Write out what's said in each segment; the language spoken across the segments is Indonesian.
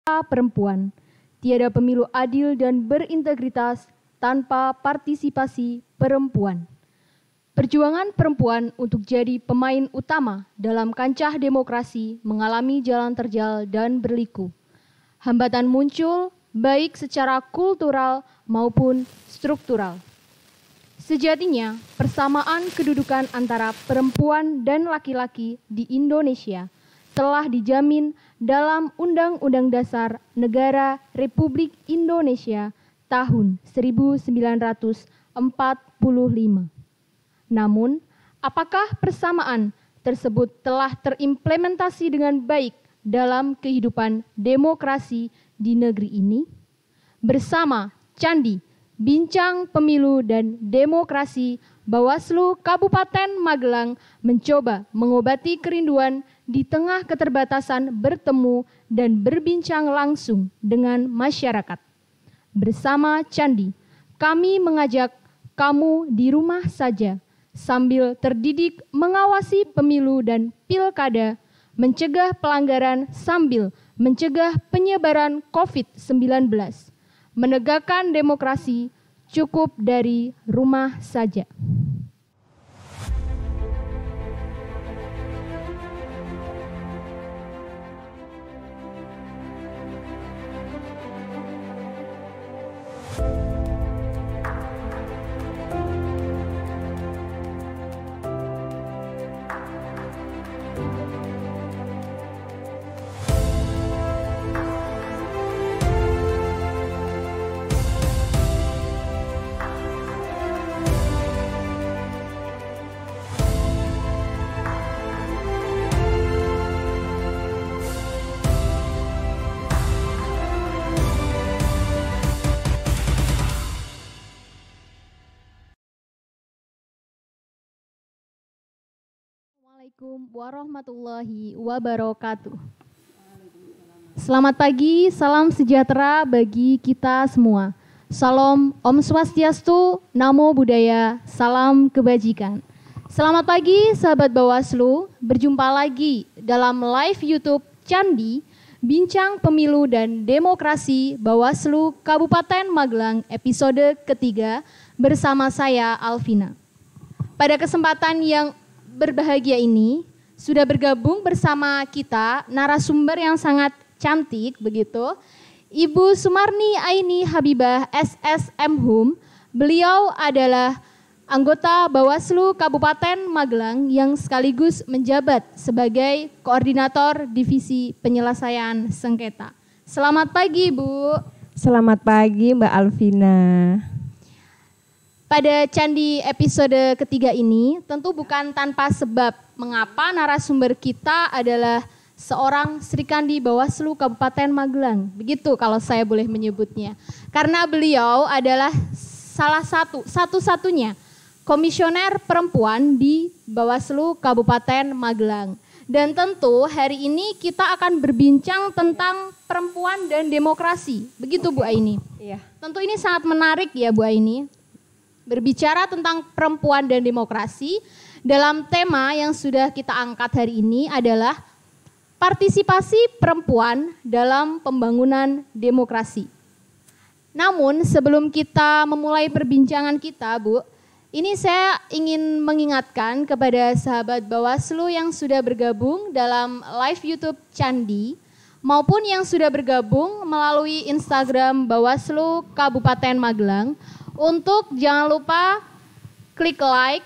perempuan. Tiada pemilu adil dan berintegritas tanpa partisipasi perempuan. Perjuangan perempuan untuk jadi pemain utama dalam kancah demokrasi mengalami jalan terjal dan berliku. Hambatan muncul baik secara kultural maupun struktural. Sejatinya, persamaan kedudukan antara perempuan dan laki-laki di Indonesia telah dijamin dalam Undang-Undang Dasar Negara Republik Indonesia tahun 1945. Namun, apakah persamaan tersebut telah terimplementasi dengan baik dalam kehidupan demokrasi di negeri ini? Bersama Candi, Bincang Pemilu dan Demokrasi, Bawaslu Kabupaten Magelang mencoba mengobati kerinduan di tengah keterbatasan bertemu dan berbincang langsung dengan masyarakat. Bersama Candi, kami mengajak kamu di rumah saja, sambil terdidik mengawasi pemilu dan pilkada, mencegah pelanggaran sambil mencegah penyebaran COVID-19, menegakkan demokrasi cukup dari rumah saja. Assalamualaikum warahmatullahi wabarakatuh. Selamat pagi, salam sejahtera bagi kita semua. Salam Om Swastiastu, Namo Buddhaya, salam kebajikan. Selamat pagi sahabat Bawaslu, berjumpa lagi dalam live YouTube Candi, Bincang Pemilu dan Demokrasi Bawaslu Kabupaten Magelang episode ketiga bersama saya Alvina. Pada kesempatan yang berbahagia ini sudah bergabung bersama kita narasumber yang sangat cantik begitu, Ibu Sumarni Aini Habibah SSM Hum. Beliau adalah anggota Bawaslu Kabupaten Magelang yang sekaligus menjabat sebagai koordinator divisi penyelesaian sengketa. Selamat pagi, Bu. Selamat pagi, Mbak Alvina. Pada Candi episode ketiga ini tentu bukan tanpa sebab mengapa narasumber kita atuh seorang Srikandi Bawaslu Kabupaten Magelang. Begitu kalau saya boleh menyebutnya. Karena beliau adalah salah satu-satunya komisioner perempuan di Bawaslu Kabupaten Magelang. Dan tentu hari ini kita akan berbincang tentang perempuan dan demokrasi. Begitu Bu Aini. Iya. Tentu ini sangat menarik ya Bu Aini. Berbicara tentang perempuan dan demokrasi dalam tema yang sudah kita angkat hari ini adalah partisipasi perempuan dalam pembangunan demokrasi. Namun sebelum kita memulai perbincangan kita, Bu, ini saya ingin mengingatkan kepada sahabat Bawaslu yang sudah bergabung dalam live YouTube Candi maupun yang sudah bergabung melalui Instagram Bawaslu Kabupaten Magelang untuk jangan lupa klik like,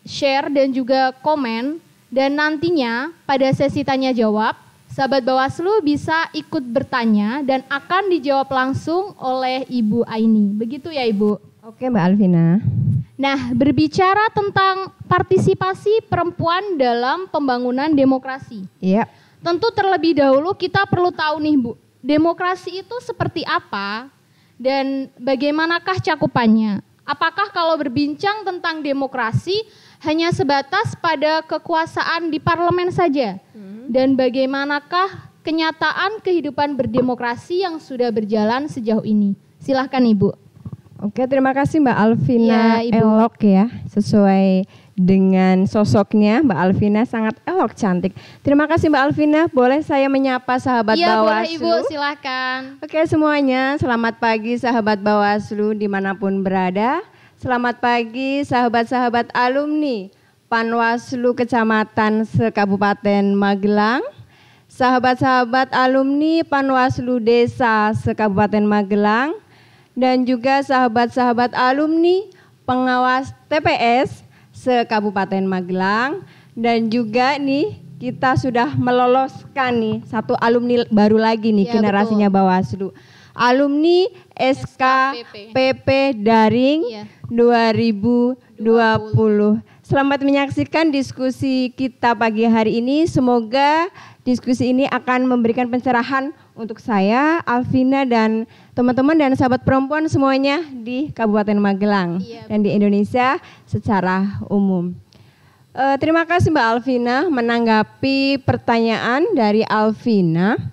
share dan juga komen, dan nantinya pada sesi tanya jawab sahabat Bawaslu bisa ikut bertanya dan akan dijawab langsung oleh Ibu Aini. Begitu ya Ibu? Oke Mbak Alvina. Nah, berbicara tentang partisipasi perempuan dalam pembangunan demokrasi. Iya. Tentu terlebih dahulu kita perlu tahu nih Bu, demokrasi itu seperti apa dan bagaimanakah cakupannya? Apakah kalau berbincang tentang demokrasi hanya sebatas pada kekuasaan di parlemen saja? Dan bagaimanakah kenyataan kehidupan berdemokrasi yang sudah berjalan sejauh ini? Silahkan Ibu. Oke, terima kasih Mbak Alvina Ya, Ibu. Elok ya, sesuai dengan sosoknya Mbak Alvina sangat elok cantik. Terima kasih Mbak Alvina. Boleh saya menyapa sahabat Iya, Bawaslu? boleh Ibu, silakan. Oke semuanya, selamat pagi sahabat Bawaslu dimanapun berada. Selamat pagi sahabat-sahabat alumni Panwaslu Kecamatan se-Kabupaten Magelang. Sahabat-sahabat alumni Panwaslu Desa se-Kabupaten Magelang. Dan juga sahabat-sahabat alumni pengawas TPS se-Kabupaten Magelang. Dan juga nih kita sudah meloloskan nih satu alumni baru lagi nih Ya, generasinya betul. Bawaslu. Alumni SKPP Daring Iya. 2020. Selamat menyaksikan diskusi kita pagi hari ini. Semoga diskusi ini akan memberikan pencerahan untuk saya, Alvina, dan teman-teman dan sahabat perempuan semuanya di Kabupaten Magelang Iya. dan di Indonesia secara umum. Terima kasih Mbak Alvina menanggapi pertanyaan dari Alvina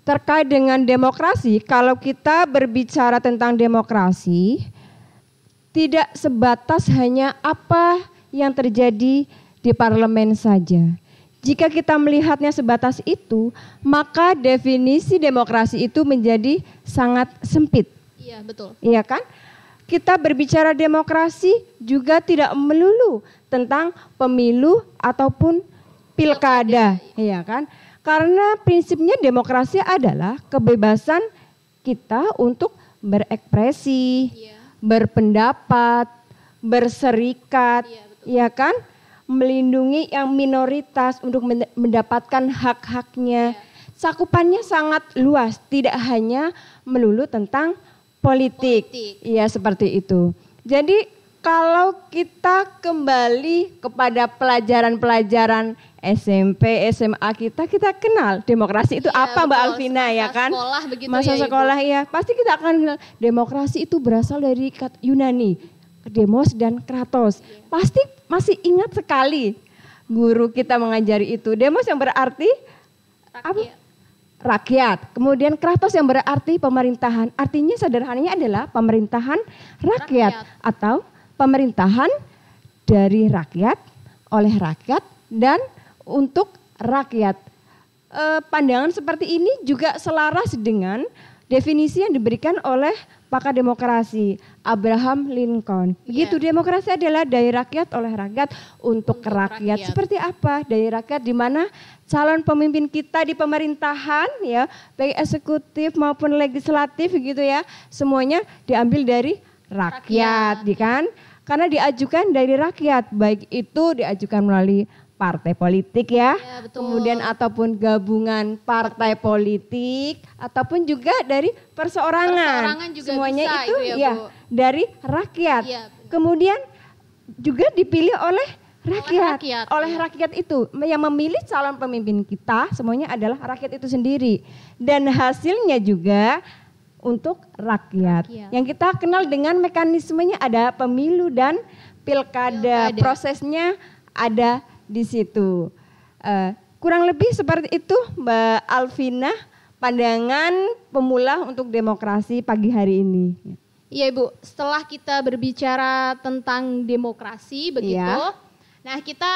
terkait dengan demokrasi. Kalau kita berbicara tentang demokrasi, tidak sebatas hanya apa yang terjadi di parlemen saja. Jika kita melihatnya sebatas itu, maka definisi demokrasi itu menjadi sangat sempit. Iya, betul. Iya kan? Kita berbicara demokrasi juga tidak melulu tentang pemilu ataupun pilkada, iya kan? Karena prinsipnya demokrasi adalah kebebasan kita untuk berekspresi, Iya. berpendapat, berserikat, Iya, betul. ya kan? Melindungi yang minoritas untuk mendapatkan hak-haknya. Cakupannya sangat luas, tidak hanya melulu tentang politik. Iya, seperti itu. Jadi kalau kita kembali kepada pelajaran-pelajaran SMP, SMA kita kenal demokrasi itu Iya, apa Mbak betul. Alvina, ya Semasa kan? sekolah begitu Masa ya, Ibu? sekolah ya, pasti kita akan kenal demokrasi itu berasal dari kata Yunani, demos dan kratos. Pasti masih ingat sekali guru kita mengajari itu. Demos yang berarti apa? Rakyat. Kemudian kratos yang berarti pemerintahan. Artinya sederhananya adalah pemerintahan rakyat atau pemerintahan dari rakyat, oleh rakyat, dan untuk rakyat. Pandangan seperti ini juga selaras dengan definisi yang diberikan oleh pakar demokrasi Abraham Lincoln. Begitu, demokrasi adalah dari rakyat, oleh rakyat, untuk rakyat. Seperti apa? Dari rakyat di mana calon pemimpin kita di pemerintahan, ya, baik eksekutif maupun legislatif gitu ya, semuanya diambil dari rakyat, kan? Karena diajukan dari rakyat, baik itu diajukan melalui partai politik ya, betul. kemudian ataupun gabungan partai politik, ataupun juga dari perseorangan juga semuanya bisa itu ya, ya dari rakyat. Iya, Kemudian juga dipilih oleh rakyat. Oleh rakyat, itu yang memilih calon pemimpin kita semuanya adalah rakyat itu sendiri, dan hasilnya juga untuk rakyat. Yang kita kenal dengan mekanismenya ada pemilu dan pilkada. Prosesnya ada di situ. Kurang lebih seperti itu Mbak Alvina, pandangan pemula untuk demokrasi pagi hari ini. Iya Ibu, setelah kita berbicara tentang demokrasi begitu, nah kita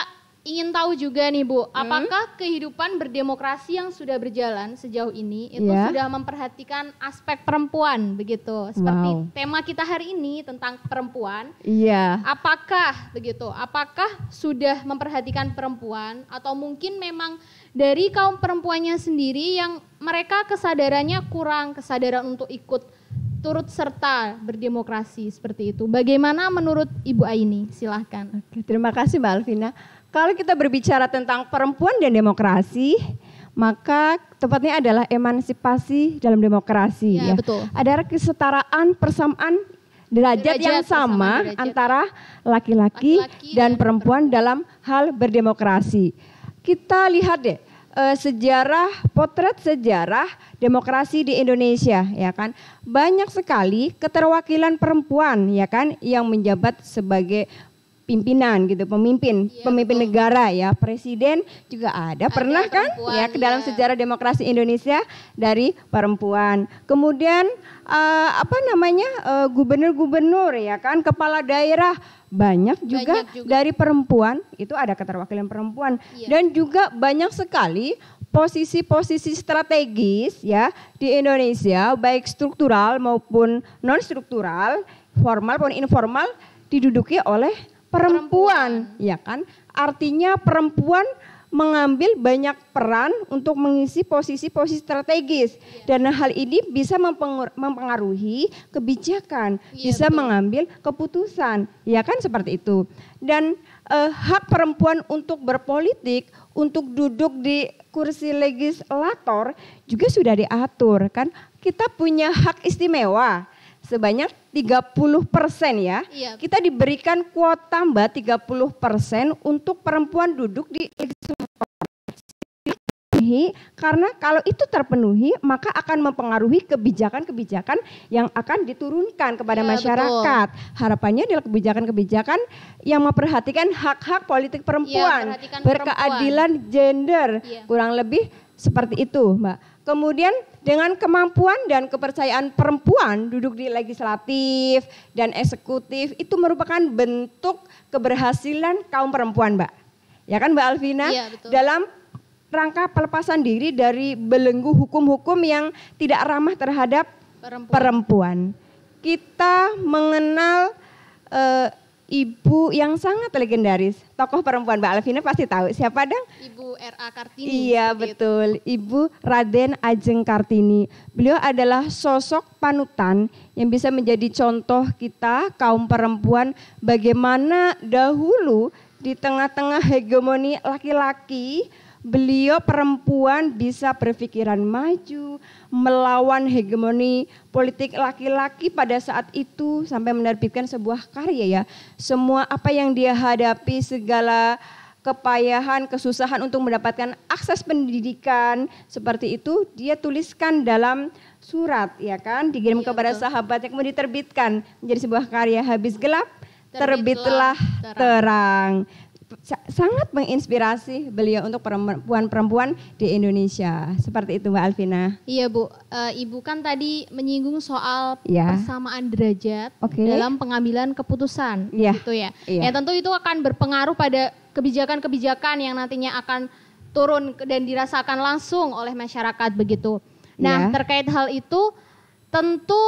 ingin tahu juga nih Bu, apakah kehidupan berdemokrasi yang sudah berjalan sejauh ini itu sudah memperhatikan aspek perempuan begitu, seperti tema kita hari ini tentang perempuan. Iya. Apakah begitu? Apakah sudah memperhatikan perempuan atau mungkin memang dari kaum perempuannya sendiri yang mereka kesadarannya kurang, kesadaran untuk ikut turut serta berdemokrasi seperti itu. Bagaimana menurut Ibu Aini? Silahkan. Oke, terima kasih Mbak Alvina. Kalau kita berbicara tentang perempuan dan demokrasi, maka tepatnya adalah emansipasi dalam demokrasi. Ya, betul. Ada kesetaraan, persamaan derajat yang sama antara laki-laki dan perempuan dalam hal berdemokrasi. Kita lihat deh potret sejarah demokrasi di Indonesia, ya kan. Banyak sekali keterwakilan perempuan, ya kan, yang menjabat sebagai pimpinan gitu, pemimpin betul. negara ya, presiden juga ada pernah kan ya ke dalam sejarah demokrasi Indonesia dari perempuan. Kemudian gubernur-gubernur ya kan, kepala daerah banyak juga dari perempuan, itu ada keterwakilan perempuan. Dan juga banyak sekali posisi-posisi strategis ya di Indonesia, baik struktural maupun non struktural, formal maupun informal, diduduki oleh perempuan, ya kan? Artinya perempuan mengambil banyak peran untuk mengisi posisi-posisi strategis, dan hal ini bisa mempengaruhi kebijakan, bisa mengambil keputusan, ya kan, seperti itu. Dan hak perempuan untuk berpolitik, untuk duduk di kursi legislator juga sudah diatur kan. Kita punya hak istimewa sebanyak 30% ya. Kita diberikan kuota Mbak 30% untuk perempuan duduk di legislatif. Karena kalau itu terpenuhi maka akan mempengaruhi kebijakan-kebijakan yang akan diturunkan kepada masyarakat. Harapannya adalah kebijakan-kebijakan yang memperhatikan hak-hak politik perempuan, berkeadilan gender, kurang lebih seperti itu Mbak. Kemudian dengan kemampuan dan kepercayaan perempuan duduk di legislatif dan eksekutif itu merupakan bentuk keberhasilan kaum perempuan Mbak. Ya kan Mbak Alvina? Dalam rangka pelepasan diri dari belenggu hukum-hukum yang tidak ramah terhadap perempuan. Kita mengenal ibu yang sangat legendaris, tokoh perempuan Mbak Alvina pasti tahu siapa dong? Ibu R.A. Kartini. Iya betul, Ibu Raden Ajeng Kartini. Beliau adalah sosok panutan yang bisa menjadi contoh kita kaum perempuan bagaimana dahulu di tengah-tengah hegemoni laki-laki, beliau perempuan bisa berpikiran maju, melawan hegemoni politik laki-laki pada saat itu sampai menerbitkan sebuah karya ya. Semua apa yang dia hadapi, segala kepayahan, kesusahan untuk mendapatkan akses pendidikan seperti itu dia tuliskan dalam surat ya kan, dikirim kepada sahabatnya, kemudian diterbitkan menjadi sebuah karya, habis gelap terbitlah terang. Sangat menginspirasi beliau untuk perempuan-perempuan di Indonesia. Seperti itu Mbak Alvina. Iya Bu, Ibu kan tadi menyinggung soal persamaan derajat dalam pengambilan keputusan gitu ya. Ya tentu itu akan berpengaruh pada kebijakan-kebijakan yang nantinya akan turun dan dirasakan langsung oleh masyarakat begitu. Nah terkait hal itu tentu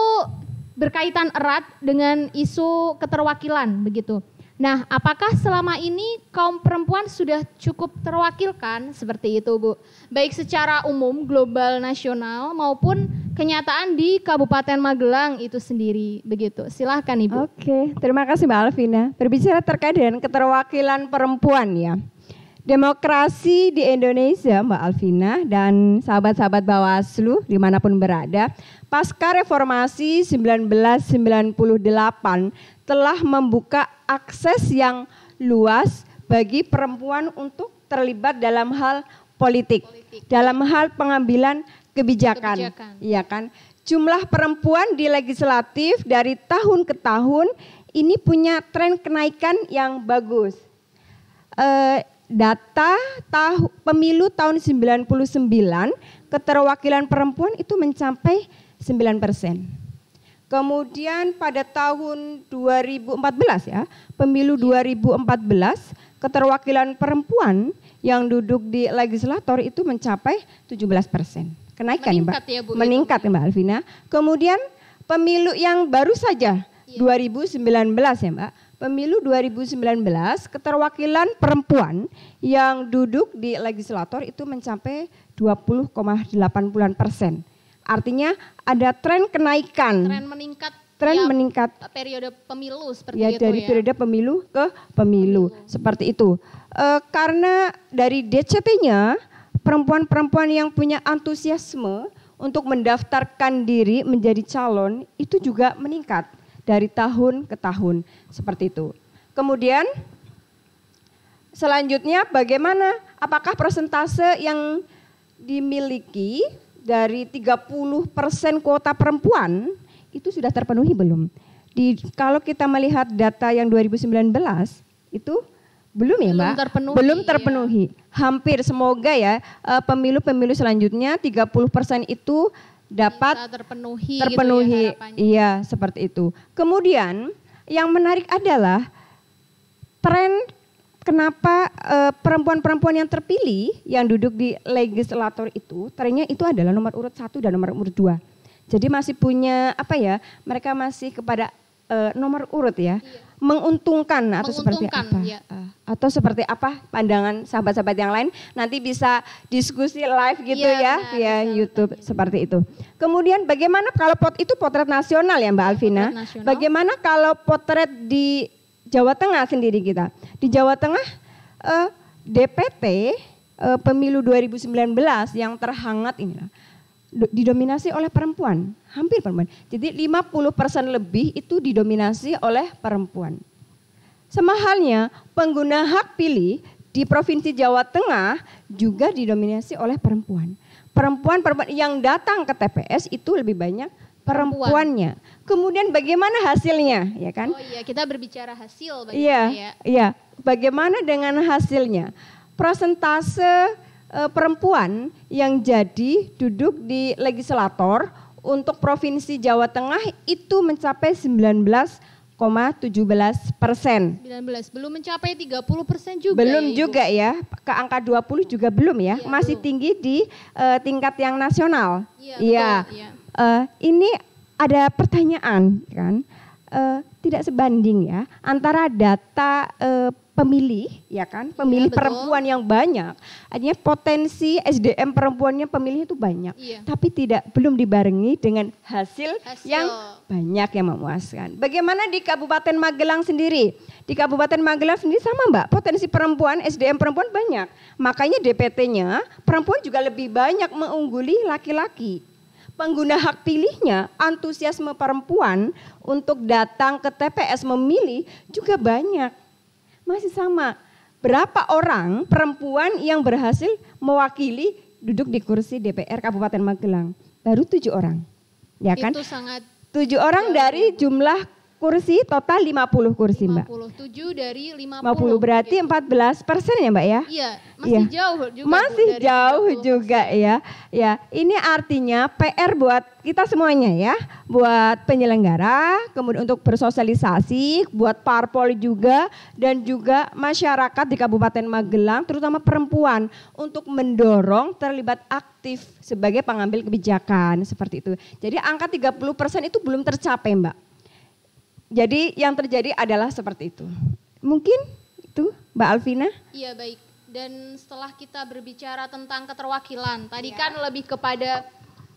berkaitan erat dengan isu keterwakilan begitu. Nah, apakah selama ini kaum perempuan sudah cukup terwakilkan seperti itu, Bu? Baik secara umum, global, nasional, maupun kenyataan di Kabupaten Magelang itu sendiri, begitu. Silahkan, Ibu. Oke, terima kasih Mbak Alvina. Berbicara terkait dengan keterwakilan perempuan ya. Demokrasi di Indonesia, Mbak Alvina dan sahabat-sahabat Bawaslu dimanapun berada, pasca reformasi 1998 telah membuka akses yang luas bagi perempuan untuk terlibat dalam hal politik. Dalam hal pengambilan kebijakan. Iya kan? Jumlah perempuan di legislatif dari tahun ke tahun ini punya tren kenaikan yang bagus. Data pemilu tahun 99 keterwakilan perempuan itu mencapai 9%. Kemudian pada tahun 2014 ya, pemilu 2014 keterwakilan perempuan yang duduk di legislator itu mencapai 17%. Kenaikan meningkat, ya Mbak? Ya, Bu, meningkat ya Mbak Alvina. Kemudian pemilu yang baru saja 2019 ya Mbak. Pemilu 2019 keterwakilan perempuan yang duduk di legislator itu mencapai 20,8%. Artinya ada tren kenaikan. Tren meningkat. Periode pemilu seperti ya, itu dari periode pemilu ke pemilu. Seperti itu. Karena dari DCT-nya perempuan-perempuan yang punya antusiasme untuk mendaftarkan diri menjadi calon itu juga meningkat dari tahun ke tahun. Seperti itu. Kemudian selanjutnya bagaimana? Apakah persentase yang dimiliki dari 30% kuota perempuan itu sudah terpenuhi belum? Kalau kita melihat data yang 2019 itu belum ya Mbak? Belum terpenuhi. Ya. Hampir semoga ya pemilu-pemilu selanjutnya 30% itu dapat terpenuhi. Gitu ya, iya, seperti itu. Kemudian yang menarik adalah tren kenapa perempuan-perempuan yang terpilih yang duduk di legislator itu trennya itu adalah nomor urut 1 dan nomor urut 2. Jadi masih punya mereka masih kepada nomor urut ya. Iya. Menguntungkan atau seperti apa? Ya. Atau seperti apa pandangan sahabat-sahabat yang lain? Nanti bisa diskusi live gitu ya via YouTube seperti itu. Kemudian bagaimana kalau itu potret nasional ya Mbak Alvina? Bagaimana kalau potret di Jawa Tengah sendiri kita? Di Jawa Tengah DPT pemilu 2019 yang terhangat inilah didominasi oleh perempuan, hampir perempuan. Jadi 50% lebih itu didominasi oleh perempuan. Sama halnya pengguna hak pilih di Provinsi Jawa Tengah juga didominasi oleh perempuan. Perempuan yang datang ke TPS itu lebih banyak perempuannya. Kemudian bagaimana hasilnya, ya kan? Oh iya, kita berbicara hasil bagaimana ya? Iya. Bagaimana dengan hasilnya? Persentase perempuan yang jadi duduk di legislator untuk Provinsi Jawa Tengah itu mencapai 19,17%. 19, belum mencapai 30% juga. Belum ya, juga ya, ke angka 20 juga belum ya, iya, masih belum. Tinggi di tingkat yang nasional. Iya. Ini ada pertanyaan kan, tidak sebanding ya antara data pemilih ya kan, pemilih perempuan yang banyak, artinya potensi SDM perempuannya pemilih itu banyak, tapi belum dibarengi dengan hasil yang banyak yang memuaskan. Bagaimana di Kabupaten Magelang sendiri? Di Kabupaten Magelang sendiri sama Mbak, potensi perempuan, SDM perempuan banyak, makanya DPT-nya perempuan juga lebih banyak mengungguli laki-laki. Pengguna hak pilihnya, antusiasme perempuan untuk datang ke TPS memilih juga banyak. Masih sama, berapa orang perempuan yang berhasil mewakili duduk di kursi DPR Kabupaten Magelang? Baru 7 orang, ya kan? Itu sangat 7 orang dari jumlah kursi total 50 kursi 50, Mbak. 7 dari 50. 50 berarti 14% ya Mbak ya? Iya, masih jauh juga. Masih jauh juga ya. Ya, ini artinya PR buat kita semuanya ya, buat penyelenggara, kemudian untuk bersosialisasi, buat parpol juga, dan juga masyarakat di Kabupaten Magelang, terutama perempuan, untuk mendorong terlibat aktif sebagai pengambil kebijakan seperti itu. Jadi angka 30% itu belum tercapai Mbak. Jadi yang terjadi adalah seperti itu. Mungkin itu Mbak Alvina? Iya baik. Dan setelah kita berbicara tentang keterwakilan, tadi kan lebih kepada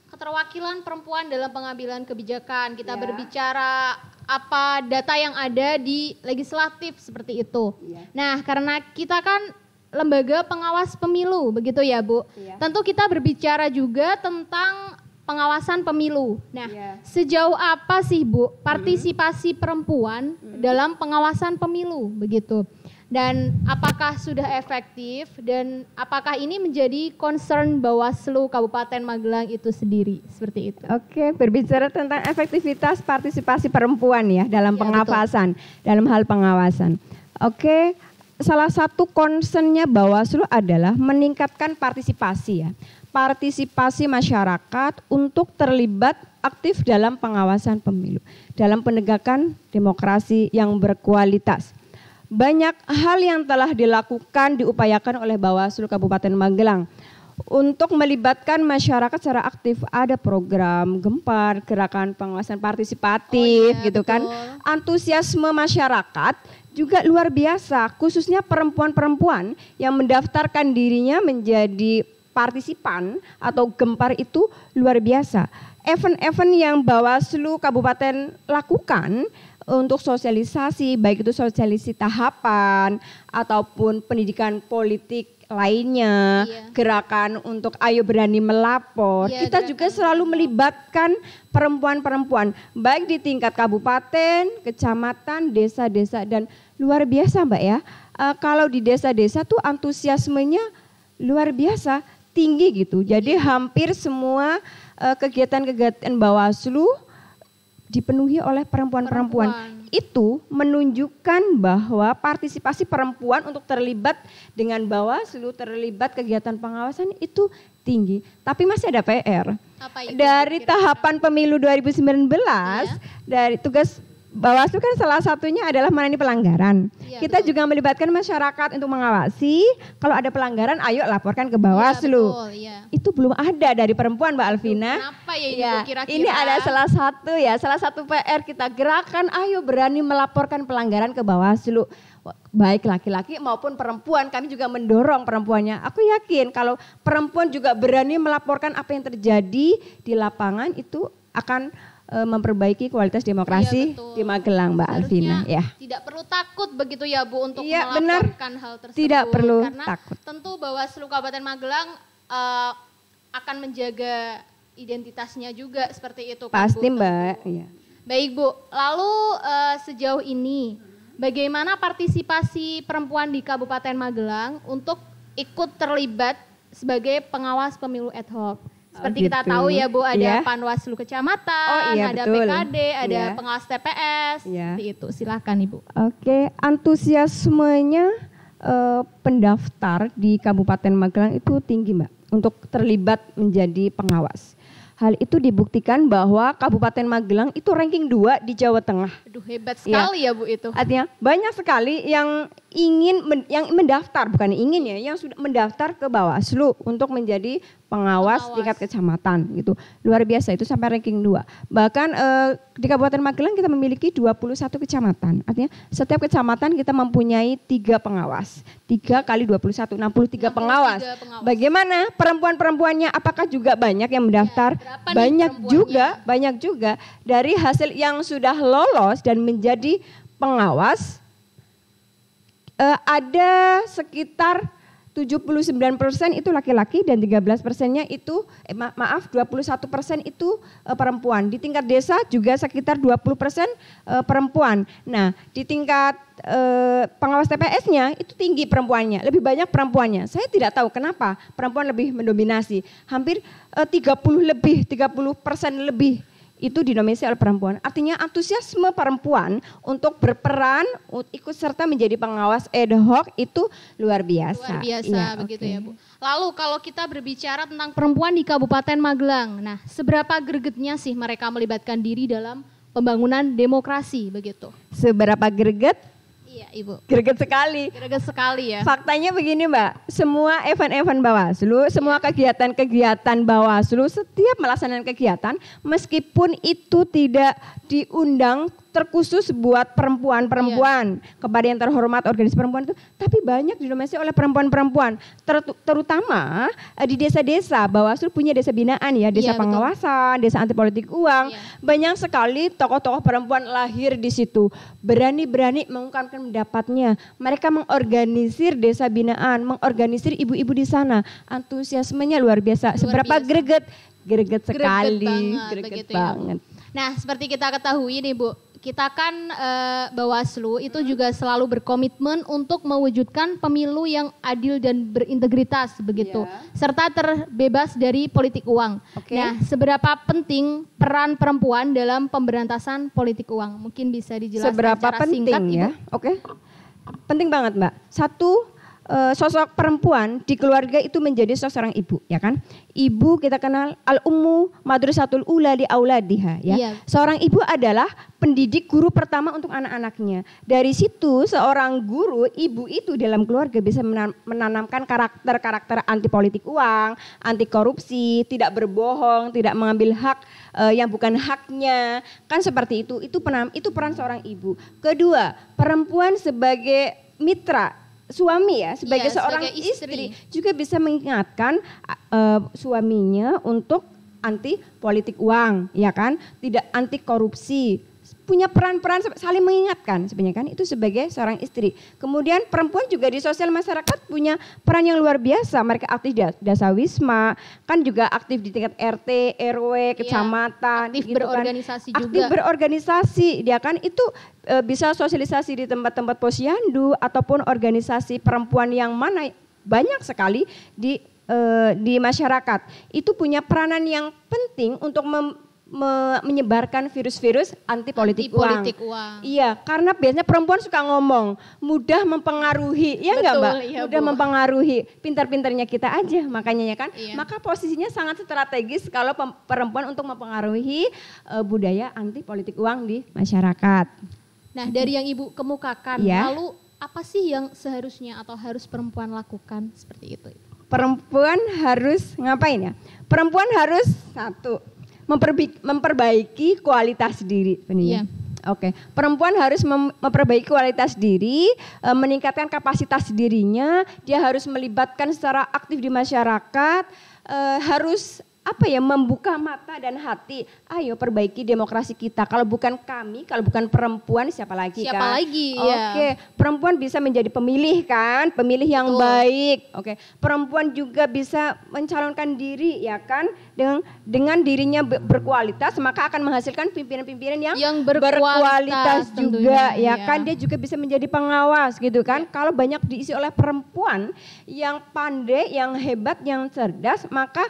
keterwakilan perempuan dalam pengambilan kebijakan. Kita berbicara apa data yang ada di legislatif seperti itu. Nah, karena kita kan lembaga pengawas pemilu, begitu ya Bu. Tentu kita berbicara juga tentang pengawasan pemilu. Nah, sejauh apa sih Bu partisipasi perempuan dalam pengawasan pemilu begitu? Dan apakah sudah efektif dan apakah ini menjadi concern Bawaslu Kabupaten Magelang itu sendiri seperti itu? Oke, berbicara tentang efektivitas partisipasi perempuan ya dalam pengawasan, dalam hal pengawasan. Oke, salah satu concernnya Bawaslu adalah meningkatkan partisipasi ya. Partisipasi masyarakat untuk terlibat aktif dalam pengawasan pemilu, dalam penegakan demokrasi yang berkualitas. Banyak hal yang telah dilakukan, diupayakan oleh Bawaslu Kabupaten Magelang untuk melibatkan masyarakat secara aktif. Ada program Gempar, gerakan pengawasan partisipatif gitu kan. Antusiasme masyarakat juga luar biasa, khususnya perempuan-perempuan yang mendaftarkan dirinya menjadi partisipan atau Gempar itu luar biasa. Event-event yang Bawaslu Kabupaten lakukan untuk sosialisasi, baik itu sosialisasi tahapan ataupun pendidikan politik lainnya, gerakan untuk ayo berani melapor. Kita juga selalu melibatkan perempuan-perempuan, baik di tingkat kabupaten, kecamatan, desa-desa, dan luar biasa Mbak ya. Kalau di desa-desa tuh antusiasmenya luar biasa, tinggi gitu. Jadi hampir semua kegiatan-kegiatan Bawaslu dipenuhi oleh perempuan-perempuan. Itu menunjukkan bahwa partisipasi perempuan untuk terlibat dengan Bawaslu, terlibat kegiatan pengawasan itu tinggi. Tapi masih ada PR. Apa itu, dari tahapan pemilu 2019, dari tugas Bawaslu kan salah satunya adalah menangani pelanggaran. Kita juga melibatkan masyarakat untuk mengawasi. Kalau ada pelanggaran, ayo laporkan ke Bawaslu. Itu belum ada dari perempuan, Mbak Alvina. Kenapa ya ini kira-kira? Ini ada salah satu PR kita, gerakan ayo berani melaporkan pelanggaran ke Bawaslu. Baik laki-laki maupun perempuan, kami juga mendorong perempuannya. Aku yakin kalau perempuan juga berani melaporkan apa yang terjadi di lapangan, itu akan memperbaiki kualitas demokrasi di Magelang, Mbak Alvina. Ya. Tidak perlu takut begitu ya Bu untuk melaporkan hal tersebut. Tidak perlu karena takut. Tentu Bawaslu Kabupaten Magelang akan menjaga identitasnya juga seperti itu. Pasti kan, Bu, Mbak. Ya. Baik Bu, lalu sejauh ini bagaimana partisipasi perempuan di Kabupaten Magelang untuk ikut terlibat sebagai pengawas pemilu ad hoc? Seperti kita tahu ya Bu, ada Panwaslu Kecamatan, ada betul. PKD, ada pengawas TPS, seperti itu. Silakan Ibu. Oke, antusiasmenya pendaftar di Kabupaten Magelang itu tinggi Mbak, untuk terlibat menjadi pengawas. Hal itu dibuktikan bahwa Kabupaten Magelang itu ranking 2 di Jawa Tengah. Aduh, hebat sekali ya Bu itu. Artinya banyak sekali yang ingin yang mendaftar, bukan ingin ya, yang sudah mendaftar ke Bawaslu untuk menjadi pengawas tingkat kecamatan gitu. Luar biasa, itu sampai ranking 2. Bahkan di Kabupaten Magelang kita memiliki 21 kecamatan. Artinya setiap kecamatan kita mempunyai 3 pengawas. 3 kali 21, 63 pengawas. Bagaimana perempuan-perempuannya, apakah juga banyak yang mendaftar? Banyak juga. Dari hasil yang sudah lolos dan menjadi pengawas, ada sekitar 79% itu laki-laki dan 13%-nya itu 21% itu perempuan. Di tingkat desa juga sekitar 20% perempuan. Nah, di tingkat pengawas TPS-nya itu tinggi perempuannya, lebih banyak perempuannya. Saya tidak tahu kenapa perempuan lebih mendominasi. Hampir 30% lebih itu didominasi oleh perempuan. Artinya antusiasme perempuan untuk berperan, ikut serta menjadi pengawas ad hoc itu luar biasa. Luar biasa begitu ya Bu. Lalu kalau kita berbicara tentang perempuan di Kabupaten Magelang, nah seberapa gregetnya sih mereka melibatkan diri dalam pembangunan demokrasi begitu? Seberapa greget? Iya Ibu. Greget sekali. Greget sekali ya. Faktanya begini Mbak, semua event-event Bawaslu, semua kegiatan-kegiatan Bawaslu, setiap melaksanakan kegiatan meskipun itu tidak diundang terkhusus buat perempuan-perempuan, kepada yang terhormat organisasi perempuan itu, tapi banyak didominasi oleh perempuan-perempuan, terutama di desa-desa. Bawaslu punya desa binaan ya, desa pengawasan, desa anti politik uang, banyak sekali tokoh-tokoh perempuan lahir di situ, berani-berani mengungkapkan pendapatnya. Mereka mengorganisir desa binaan, mengorganisir ibu-ibu di sana, antusiasmenya luar biasa. Seberapa greget? Greget sekali, greget banget. Nah, seperti kita ketahui nih Bu, kita kan Bawaslu itu juga selalu berkomitmen untuk mewujudkan pemilu yang adil dan berintegritas begitu, serta terbebas dari politik uang. Nah, seberapa penting peran perempuan dalam pemberantasan politik uang? Mungkin bisa dijelaskan secara singkat, ya? Ibu. Penting banget Mbak. Satu, sosok perempuan di keluarga itu menjadi seorang ibu, ya kan? Ibu kita kenal al-ummu madrasatul ula li auladiha, ya. Seorang ibu adalah pendidik guru pertama untuk anak-anaknya. Dari situ seorang guru, ibu itu dalam keluarga bisa menanamkan karakter-karakter anti politik uang, anti korupsi, tidak berbohong, tidak mengambil hak yang bukan haknya. Kan seperti itu. Itu peran seorang ibu. Kedua, perempuan sebagai mitra suami ya, sebagai seorang istri juga bisa mengingatkan suaminya untuk anti politik uang, ya kan, tidak anti korupsi, punya peran-peran saling mengingatkan sebenarnya kan, itu sebagai seorang istri. Kemudian perempuan juga di sosial masyarakat punya peran yang luar biasa, mereka aktif di dasawisma, kan juga aktif di tingkat RT, RW, kecamatan, aktif gitu berorganisasi kan. juga. Aktif berorganisasi, dia kan itu bisa sosialisasi di tempat-tempat posyandu ataupun organisasi perempuan yang mana banyak sekali di masyarakat. Itu punya peranan yang penting untuk menyebarkan virus-virus anti politik uang. uang. Iya, karena biasanya perempuan suka ngomong, mudah mempengaruhi, ya enggak Mbak? Iya, mudah Bu. mempengaruhi, pintar-pintarnya kita aja makanya ya kan. Iya. Maka posisinya sangat strategis kalau perempuan untuk mempengaruhi budaya anti politik uang di masyarakat. Nah, dari yang Ibu kemukakan, Iya. lalu apa sih yang seharusnya atau harus perempuan lakukan seperti itu? Perempuan harus ngapain ya? Perempuan harus satu, memperbaiki kualitas diri. Iya. Oke, perempuan harus memperbaiki kualitas diri, meningkatkan kapasitas dirinya, dia harus melibatkan secara aktif di masyarakat, harus membuka mata dan hati. Ayo perbaiki demokrasi kita. Kalau bukan kami, kalau bukan perempuan, siapa lagi kan? Siapa lagi? Ya. Oke, perempuan bisa menjadi pemilih kan, pemilih yang Betul. baik. Oke, perempuan juga bisa mencalonkan diri ya kan, dengan dirinya berkualitas, maka akan menghasilkan pimpinan-pimpinan yang berkualitas juga tentunya, ya kan. Dia juga bisa menjadi pengawas gitu kan. Kalau banyak diisi oleh perempuan yang pandai, yang hebat, yang cerdas, maka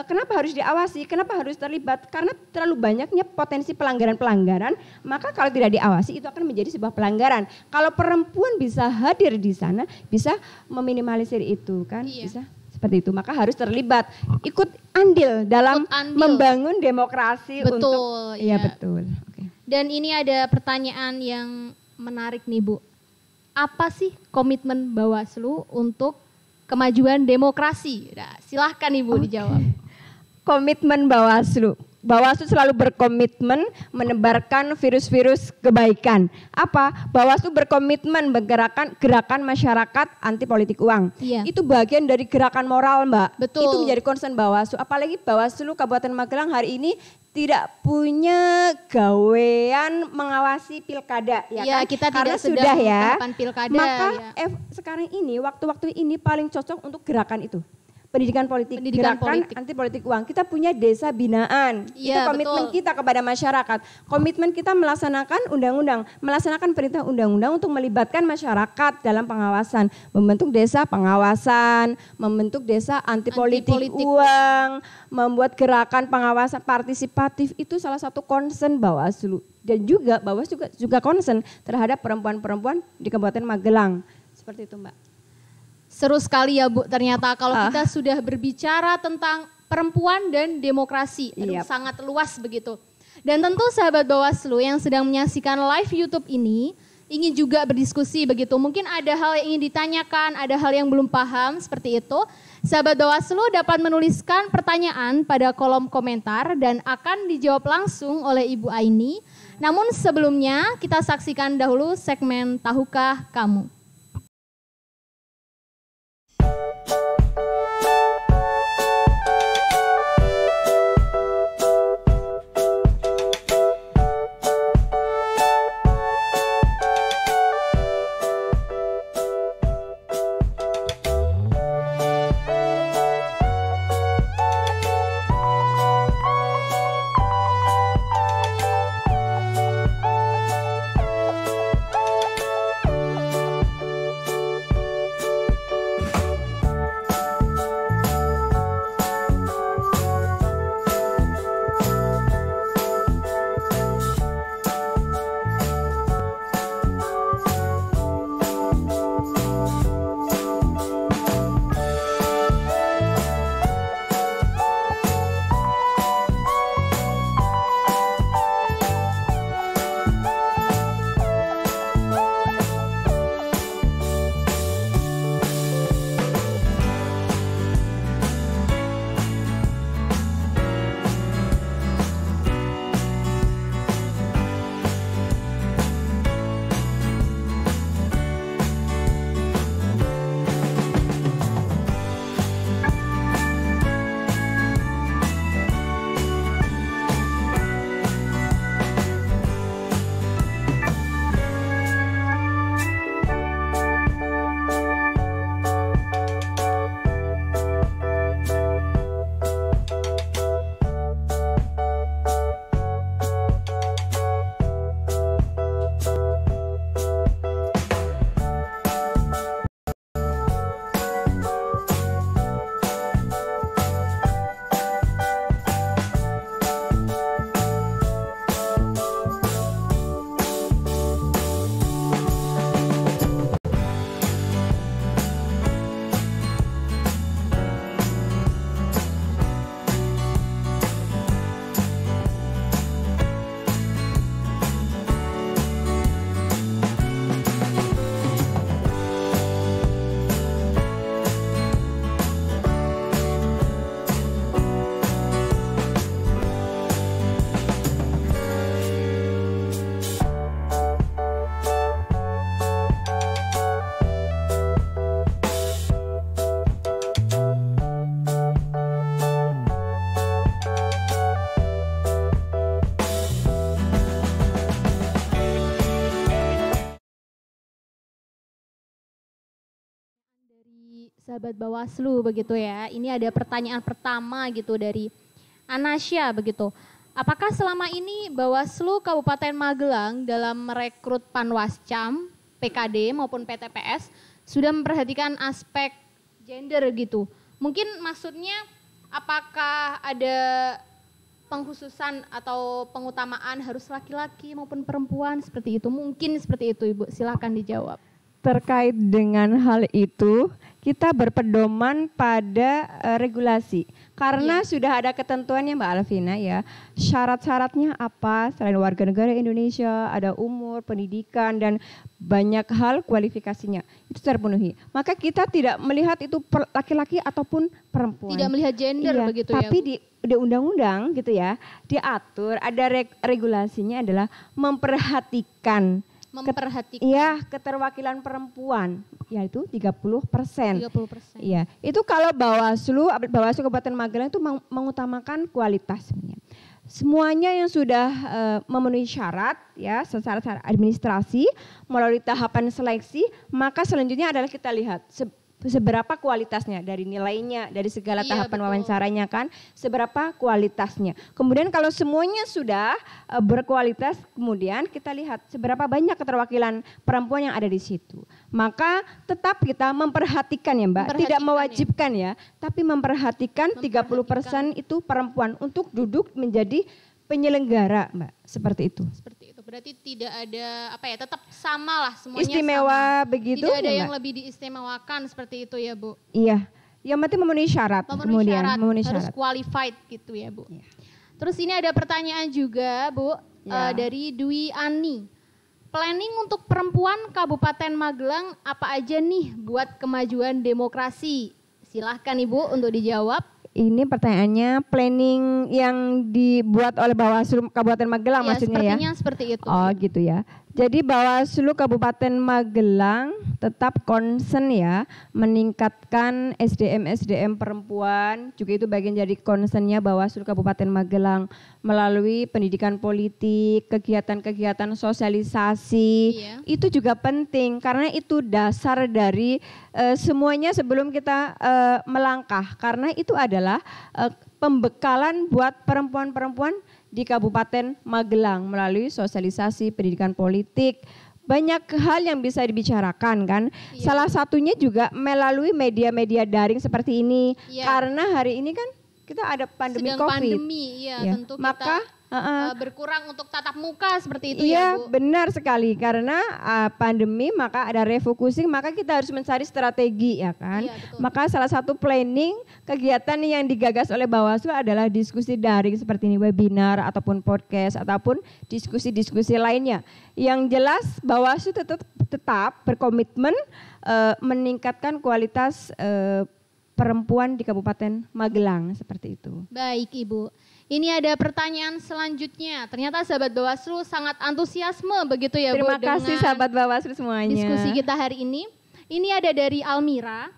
kenapa harus diawasi? Kenapa harus terlibat? Karena terlalu banyaknya potensi pelanggaran-pelanggaran, maka kalau tidak diawasi itu akan menjadi sebuah pelanggaran. Kalau perempuan bisa hadir di sana, bisa meminimalisir itu kan, Iya. bisa seperti itu. Maka harus terlibat, ikut andil dalam membangun demokrasi. Betul, Iya ya. betul. Oke. Dan ini ada pertanyaan yang menarik nih Bu. Apa sih komitmen Bawaslu untuk kemajuan demokrasi? Nah, silahkan Ibu dijawab. Komitmen Bawaslu. Bawaslu selalu berkomitmen menebarkan virus-virus kebaikan. Apa? Bawaslu berkomitmen gerakan masyarakat anti politik uang. Iya. Itu bagian dari gerakan moral, Mbak. Betul. Itu menjadi concern Bawaslu. Apalagi Bawaslu Kabupaten Magelang hari ini tidak punya gawean mengawasi pilkada, ya Iya, kan? kita Karena tidak sedang sudah ya. tahapan pilkada, Maka ya. sekarang ini waktu-waktu ini paling cocok untuk gerakan itu. Pendidikan politik, Pendidikan gerakan politik. anti politik uang. Kita punya desa binaan. Itu Iya, komitmen betul. kita kepada masyarakat. Komitmen kita melaksanakan undang-undang, melaksanakan perintah undang-undang untuk melibatkan masyarakat dalam pengawasan, membentuk desa pengawasan, membentuk desa anti politik uang, membuat gerakan pengawasan partisipatif. Itu salah satu concern Bawaslu. Dan juga Bawaslu juga concern terhadap perempuan-perempuan di Kabupaten Magelang. Seperti itu, Mbak. Seru sekali ya Bu, ternyata kalau kita sudah berbicara tentang perempuan dan demokrasi. Aduh, Yap. sangat luas begitu. Dan tentu sahabat Bawaslu yang sedang menyaksikan live YouTube ini ingin juga berdiskusi begitu. Mungkin ada hal yang ingin ditanyakan, ada hal yang belum paham seperti itu. Sahabat Bawaslu dapat menuliskan pertanyaan pada kolom komentar dan akan dijawab langsung oleh Ibu Aini. Namun sebelumnya kita saksikan dahulu segmen Tahukah Kamu? sahabat Bawaslu begitu ya. Ini ada pertanyaan pertama gitu dari Anasya begitu. Apakah selama ini Bawaslu Kabupaten Magelang dalam merekrut Panwascam, PKD maupun PTPS sudah memperhatikan aspek gender gitu? Mungkin maksudnya apakah ada pengkhususan atau pengutamaan harus laki-laki maupun perempuan seperti itu? Mungkin seperti itu Ibu, silahkan dijawab. Terkait dengan hal itu, kita berpedoman pada regulasi. Karena sudah ada ketentuannya Mbak Alvina ya. Syarat-syaratnya apa? Selain warga negara Indonesia, ada umur, pendidikan, dan banyak hal kualifikasinya. Itu terpenuhi. Maka kita tidak melihat itu laki-laki ataupun perempuan. Tidak melihat gender begitu ya. Tapi di undang-undang gitu ya, diatur ada regulasinya adalah memperhatikan keterwakilan perempuan, yaitu 30%. 30%. Iya, itu kalau Bawaslu Kabupaten Magelang itu mengutamakan kualitas sebenarnya. Semuanya yang sudah memenuhi syarat ya secara administrasi melalui tahapan seleksi, maka selanjutnya adalah kita lihat seberapa kualitasnya dari nilainya, dari segala tahapan wawancaranya kan, seberapa kualitasnya. Kemudian kalau semuanya sudah berkualitas, kemudian kita lihat seberapa banyak keterwakilan perempuan yang ada di situ. Maka tetap kita memperhatikan ya Mbak, tidak mewajibkan ya, tapi memperhatikan 30% itu perempuan untuk duduk menjadi penyelenggara Mbak, seperti itu. Seperti itu, berarti tidak ada tetap sama lah semuanya. Istimewa sama. Begitu. Tidak ada ya, yang lebih diistimewakan seperti itu ya Bu. Iya, yang penting memenuhi syarat. Memenuhi harus qualified gitu ya Bu. Iya. Terus ini ada pertanyaan juga Bu dari Dwi Ani. Planning untuk perempuan Kabupaten Magelang apa aja nih buat kemajuan demokrasi? Silahkan Ibu untuk dijawab. Ini pertanyaannya planning yang dibuat oleh Bawaslu Kabupaten Magelang maksudnya ya? Sepertinya seperti itu. Oh gitu ya. Jadi Bawaslu Kabupaten Magelang tetap concern ya meningkatkan SDM perempuan, juga itu bagian dari concernnya Bawaslu Kabupaten Magelang melalui pendidikan politik, kegiatan-kegiatan sosialisasi. Itu juga penting karena itu dasar dari semuanya sebelum kita melangkah, karena itu adalah pembekalan buat perempuan-perempuan di Kabupaten Magelang melalui sosialisasi pendidikan politik. Banyak hal yang bisa dibicarakan kan. Salah satunya juga melalui media-media daring seperti ini. Karena hari ini kan kita ada pandemi sedang COVID. Pandemi, tentu maka kita berkurang untuk tatap muka seperti itu ya Bu. Benar sekali, karena pandemi maka ada refocusing, maka kita harus mencari strategi ya kan. Maka salah satu planning kegiatan yang digagas oleh Bawaslu adalah diskusi daring seperti ini, webinar ataupun podcast ataupun diskusi-diskusi lainnya. Yang jelas Bawaslu tetap berkomitmen meningkatkan kualitas perempuan di Kabupaten Magelang seperti itu. Baik Ibu. Ini ada pertanyaan selanjutnya. Ternyata sahabat Bawaslu sangat antusiasme begitu ya Bu. Terima kasih sahabat Bawaslu semuanya. Diskusi kita hari ini. Ini ada dari Almira.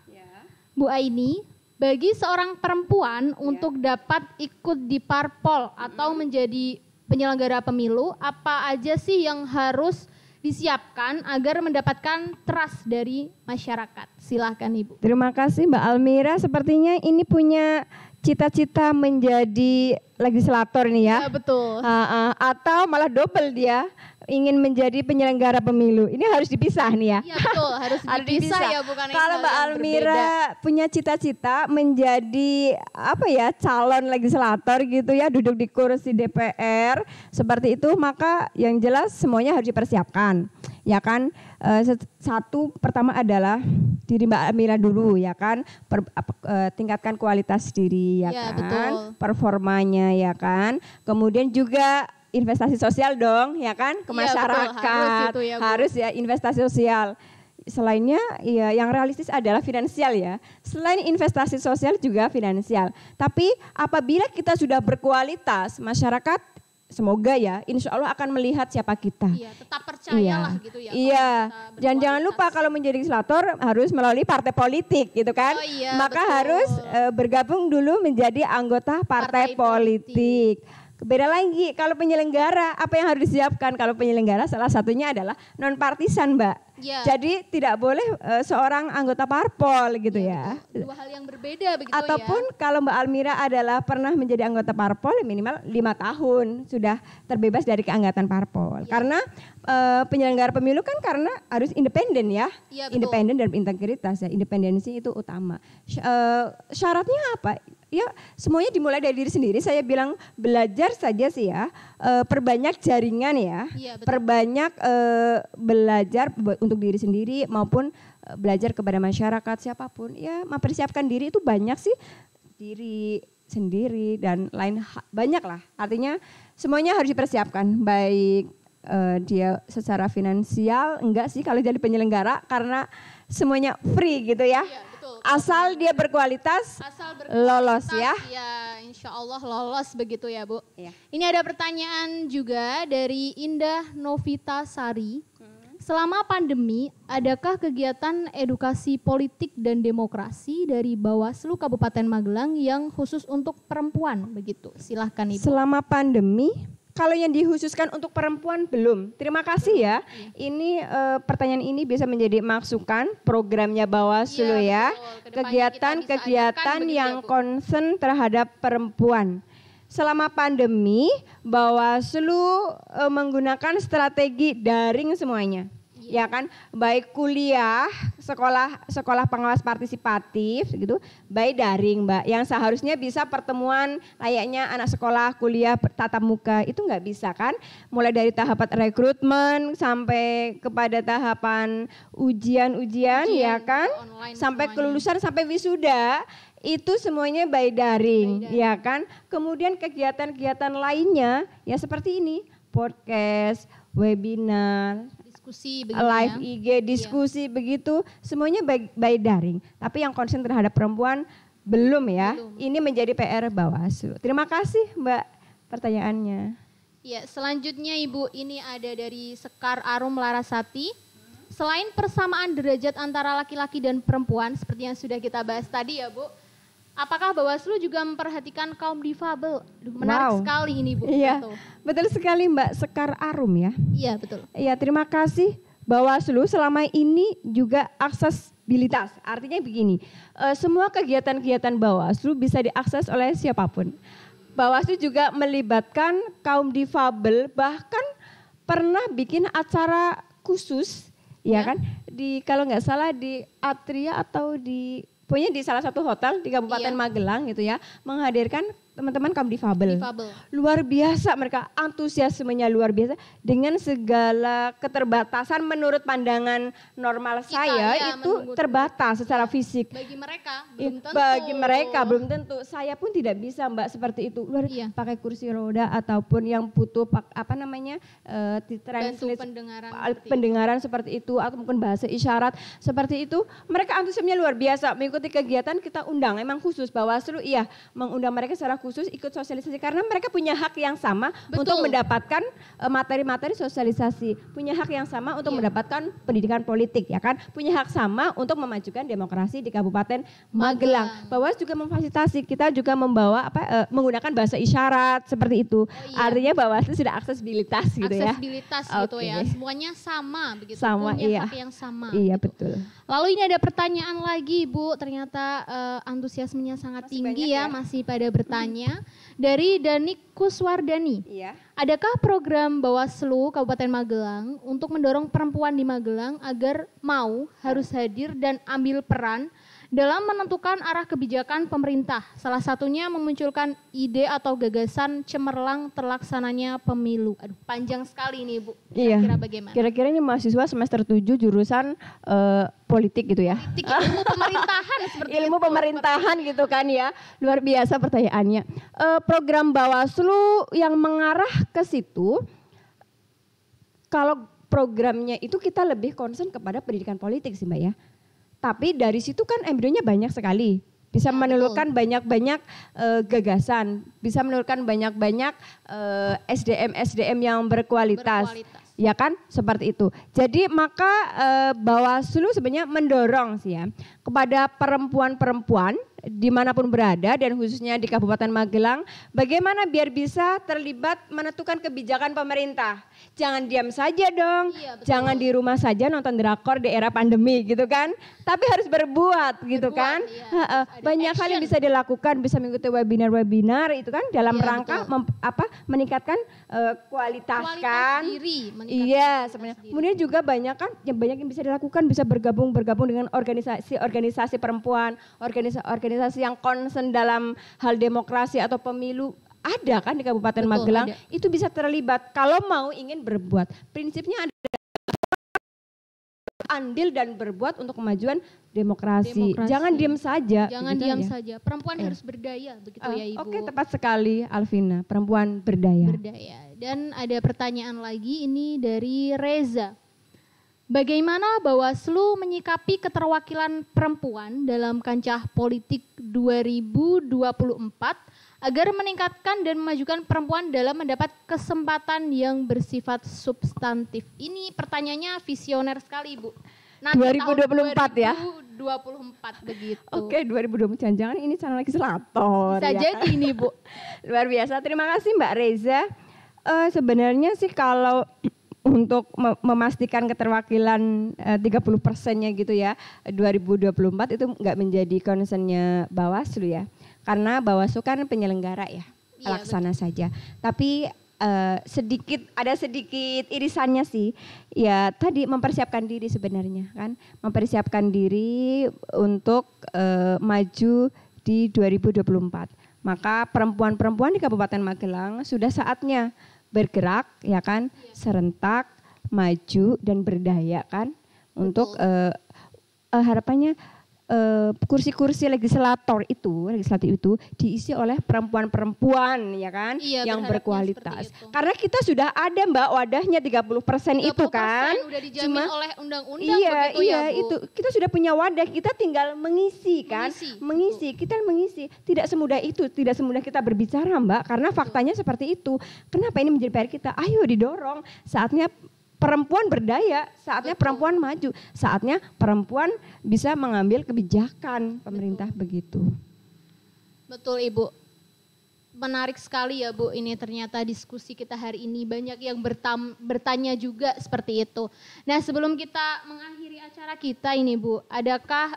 Bu Aini, bagi seorang perempuan untuk dapat ikut di parpol atau menjadi penyelenggara pemilu, apa aja sih yang harus disiapkan agar mendapatkan trust dari masyarakat? Silahkan Ibu. Terima kasih Mbak Almira, sepertinya ini punya cita-cita menjadi legislator nih ya. Betul. Atau malah double dia ingin menjadi penyelenggara pemilu. Ini harus dipisah nih ya. Iya betul, harus dipisah ya, bukan. Kalau Mbak Almira punya cita-cita menjadi calon legislator gitu ya, duduk di kursi DPR seperti itu, maka yang jelas semuanya harus dipersiapkan. Ya kan, satu pertama adalah diri Mbak Almira dulu ya kan, tingkatkan kualitas diri ya kan, betul. Performanya ya kan, kemudian juga investasi sosial dong ya kan ke masyarakat, betul, harus ya investasi sosial. Selainnya ya yang realistis adalah finansial ya. Selain investasi sosial juga finansial. Tapi apabila kita sudah berkualitas, masyarakat semoga ya insya Allah akan melihat siapa kita. Iya, tetap percayalah gitu ya. Iya, dan jangan lupa kalau menjadi legislator harus melalui partai politik gitu kan. Maka betul. Harus bergabung dulu menjadi anggota partai politik. Beda lagi kalau penyelenggara, apa yang harus disiapkan? Kalau penyelenggara salah satunya adalah non partisan, Mbak. Ya. Jadi tidak boleh seorang anggota parpol gitu ya. Betul. Dua hal yang berbeda begitu Ataupun kalau Mbak Almira adalah pernah menjadi anggota parpol minimal 5 tahun sudah terbebas dari keanggotaan parpol. Karena penyelenggara pemilu kan karena harus independen ya. Independen dan integritas ya. Independensi itu utama. Syaratnya apa? Ya semuanya dimulai dari diri sendiri. Saya bilang belajar saja sih ya, perbanyak jaringan ya, perbanyak belajar untuk diri sendiri maupun belajar kepada masyarakat siapapun. Ya mempersiapkan diri itu banyak sih, diri sendiri dan lain banyak lah. Artinya semuanya harus dipersiapkan, baik dia secara finansial enggak sih kalau jadi penyelenggara karena semuanya free gitu ya. Asal dia berkualitas, lolos ya. Ya, insya Allah lolos begitu ya Bu. Ya. Ini ada pertanyaan juga dari Indah Novita Sari. Selama pandemi, adakah kegiatan edukasi politik dan demokrasi dari Bawaslu Kabupaten Magelang yang khusus untuk perempuan begitu? Silahkan Ibu. Selama pandemi, kalau yang dikhususkan untuk perempuan belum. Terima kasih ya. Ini pertanyaan ini bisa menjadi masukan programnya Bawaslu ya. Kegiatan-kegiatan yang concern terhadap perempuan. Selama pandemi, Bawaslu menggunakan strategi daring semuanya. Ya kan, baik kuliah, sekolah pengawas partisipatif gitu, baik daring Mbak, yang seharusnya bisa pertemuan layaknya anak sekolah kuliah tatap muka, itu nggak bisa kan, mulai dari tahapan rekrutmen sampai kepada tahapan ujian ya kan, sampai kelulusan sampai wisuda, itu semuanya by daring ya kan, kemudian kegiatan-kegiatan lainnya ya seperti ini, podcast, webinar, diskusi live IG, diskusi begitu, semuanya by daring. Tapi yang concern terhadap perempuan belum ya. Ini menjadi PR Bawaslu. Terima kasih Mbak pertanyaannya. Ya, selanjutnya Ibu, ini ada dari Sekar Arum Larasati. Selain persamaan derajat antara laki-laki dan perempuan seperti yang sudah kita bahas tadi ya Bu, apakah Bawaslu juga memperhatikan kaum difabel? Menarik sekali ini Bu. Iya, betul sekali Mbak Sekar Arum ya. Iya betul. Iya, terima kasih. Bawaslu selama ini juga aksesibilitas. Artinya begini, semua kegiatan-kegiatan Bawaslu bisa diakses oleh siapapun. Bawaslu juga melibatkan kaum difabel, bahkan pernah bikin acara khusus, ya kan? Kalau nggak salah di Atria atau pokoknya di salah satu hotel di Kabupaten Magelang gitu ya, menghadirkan teman-teman kaum difabel. Luar biasa mereka, antusiasmenya luar biasa dengan segala keterbatasan menurut pandangan normal saya itu terbatas secara fisik. Bagi mereka belum tentu. Bagi mereka belum tentu. Saya pun tidak bisa Mbak seperti itu. Pakai kursi roda ataupun yang butuh pendengaran seperti itu atau mungkin bahasa isyarat seperti itu. Mereka antusiasmenya luar biasa mengikuti kegiatan kita undang. Emang khusus Bawaslu mengundang mereka secara khusus ikut sosialisasi karena mereka punya hak yang sama untuk mendapatkan materi-materi sosialisasi, punya hak yang sama untuk mendapatkan pendidikan politik ya kan, punya hak sama untuk memajukan demokrasi di Kabupaten Magelang. Bawaslu juga memfasilitasi, kita juga membawa menggunakan bahasa isyarat seperti itu. Artinya Bawaslu sudah aksesibilitas gitu ya. Aksesibilitas gitu ya. Semuanya sama begitu. Sama, punya hak yang sama. Iya gitu. Betul. Lalu ini ada pertanyaan lagi Bu, ternyata antusiasmenya sangat tinggi ya, masih pada bertanya. Dari Danik Kuswardani. Adakah program Bawaslu Kabupaten Magelang untuk mendorong perempuan di Magelang agar harus hadir dan ambil peran dalam menentukan arah kebijakan pemerintah? Salah satunya memunculkan ide atau gagasan cemerlang terlaksananya pemilu. Aduh, panjang sekali ini Bu. Kira-kira bagaimana? Kira-kira ini mahasiswa semester 7 jurusan politik gitu ya. Politik, ilmu pemerintahan seperti ilmu itu. Pemerintahan gitu kan ya. Luar biasa pertanyaannya. Program Bawaslu yang mengarah ke situ, kalau programnya itu kita lebih concern kepada pendidikan politik sih Mbak ya. Tapi dari situ kan embrionya banyak sekali. Bisa menelurkan banyak-banyak gagasan, bisa menelurkan banyak-banyak SDM yang berkualitas. Ya kan, seperti itu. Jadi maka Bawaslu sebenarnya mendorong sih ya kepada perempuan-perempuan dimanapun berada dan khususnya di Kabupaten Magelang, bagaimana biar bisa terlibat menentukan kebijakan pemerintah. Jangan diam saja dong, Iya, betul. jangan di rumah saja nonton drakor di era pandemi gitu kan, tapi harus berbuat gitu kan. Iya. Ada Banyak hal yang action. bisa dilakukan, bisa mengikuti webinar-webinar itu kan dalam Iya, rangka meningkatkan kualitas kan. diri, meningkatkan Iya, kualitas sebenarnya. diri. Kemudian juga banyak yang bisa dilakukan, bisa bergabung dengan organisasi perempuan, organisasi yang concern dalam hal demokrasi atau pemilu. Ada kan di Kabupaten Betul, Magelang, ada. itu bisa terlibat kalau mau ingin berbuat. Prinsipnya ada andil dan berbuat untuk kemajuan demokrasi. Jangan diam saja. Jangan begitu diam ya. saja. Perempuan harus berdaya, begitu ya Ibu. Oke, tepat sekali Alvina, perempuan berdaya. Berdaya. Dan ada pertanyaan lagi ini dari Reza. Bagaimana Bawaslu menyikapi keterwakilan perempuan dalam kancah politik 2024 agar meningkatkan dan memajukan perempuan dalam mendapat kesempatan yang bersifat substantif? Ini pertanyaannya visioner sekali, Bu. Nah, 2024 ya? 2024 begitu. Oke, 2024, jangan-jangan ini calon legislator. Bisa ya jadi kan? ini, Bu. Luar biasa, terima kasih Mbak Reza. Sebenarnya sih kalau untuk memastikan keterwakilan 30%-nya gitu ya 2024 itu nggak menjadi concern-nya Bawaslu ya, karena Bawaslu kan penyelenggara ya, pelaksana saja. Tapi ada sedikit irisannya sih, ya tadi mempersiapkan diri sebenarnya kan, mempersiapkan diri untuk maju di 2024. Maka perempuan-perempuan di Kabupaten Magelang sudah saatnya bergerak ya kan, serentak, maju dan berdaya kan. Untuk harapannya kursi-kursi legislatif itu diisi oleh perempuan-perempuan ya kan, Iya, yang berharapnya berkualitas. seperti itu. Karena kita sudah ada Mbak wadahnya 30% itu kan. Udah dijamin oleh undang-undang Iya, begitu ya, Bu. itu kita sudah punya wadah, kita tinggal mengisi kan, kita mengisi. Tidak semudah itu, tidak semudah kita berbicara Mbak, karena faktanya seperti itu. Kenapa ini menjadi PR kita? Ayo didorong, saatnya perempuan berdaya, saatnya perempuan maju, saatnya perempuan bisa mengambil kebijakan pemerintah begitu. Betul Ibu. Menarik sekali ya Bu, ini ternyata diskusi kita hari ini banyak yang bertanya juga seperti itu. Nah, sebelum kita mengakhiri acara kita ini Bu, adakah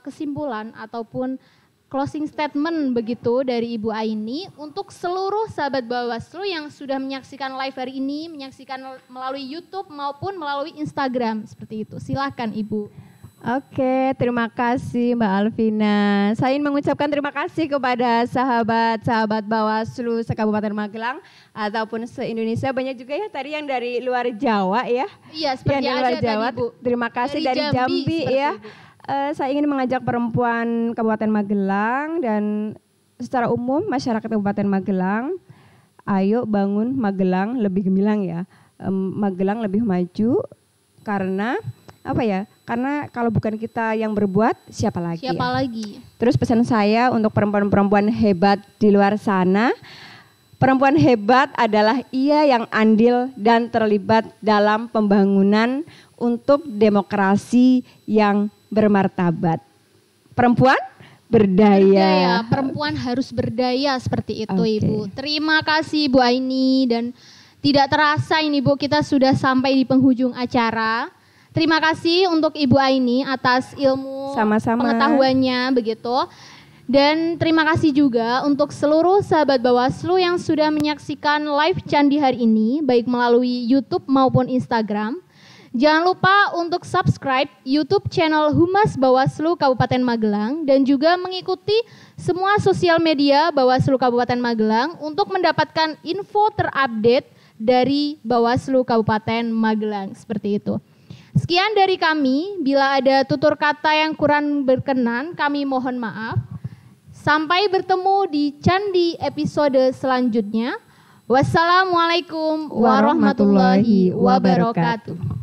kesimpulan ataupun closing statement begitu dari Ibu Aini untuk seluruh sahabat Bawaslu yang sudah menyaksikan live hari ini, menyaksikan melalui YouTube maupun melalui Instagram seperti itu. Silakan Ibu. Oke, terima kasih Mbak Alvina. Saya ingin mengucapkan terima kasih kepada sahabat-sahabat Bawaslu se-Kabupaten Magelang ataupun se-Indonesia. Banyak juga ya tadi yang dari luar Jawa ya. Iya, seperti yang dari luar Jawa. tadi Bu. Terima kasih dari Jambi ya. Saya ingin mengajak perempuan Kabupaten Magelang dan secara umum masyarakat Kabupaten Magelang, ayo bangun Magelang lebih gemilang ya. Magelang lebih maju karena apa ya? Karena kalau bukan kita yang berbuat, siapa lagi? Siapa lagi? Terus pesan saya untuk perempuan-perempuan hebat di luar sana, perempuan hebat adalah ia yang andil dan terlibat dalam pembangunan untuk demokrasi yang bermartabat. Perempuan berdaya. Perempuan harus berdaya seperti itu Oke. Ibu. Terima kasih Ibu Aini, dan tidak terasa ini Bu, kita sudah sampai di penghujung acara. Terima kasih untuk Ibu Aini atas ilmu Sama-sama. pengetahuannya begitu. Dan terima kasih juga untuk seluruh sahabat Bawaslu yang sudah menyaksikan live Candi hari ini, baik melalui YouTube maupun Instagram. Jangan lupa untuk subscribe YouTube channel Humas Bawaslu Kabupaten Magelang dan juga mengikuti semua sosial media Bawaslu Kabupaten Magelang untuk mendapatkan info terupdate dari Bawaslu Kabupaten Magelang. Seperti itu. Sekian dari kami, bila ada tutur kata yang kurang berkenan, kami mohon maaf. Sampai bertemu di Candi episode selanjutnya. Wassalamualaikum warahmatullahi wabarakatuh.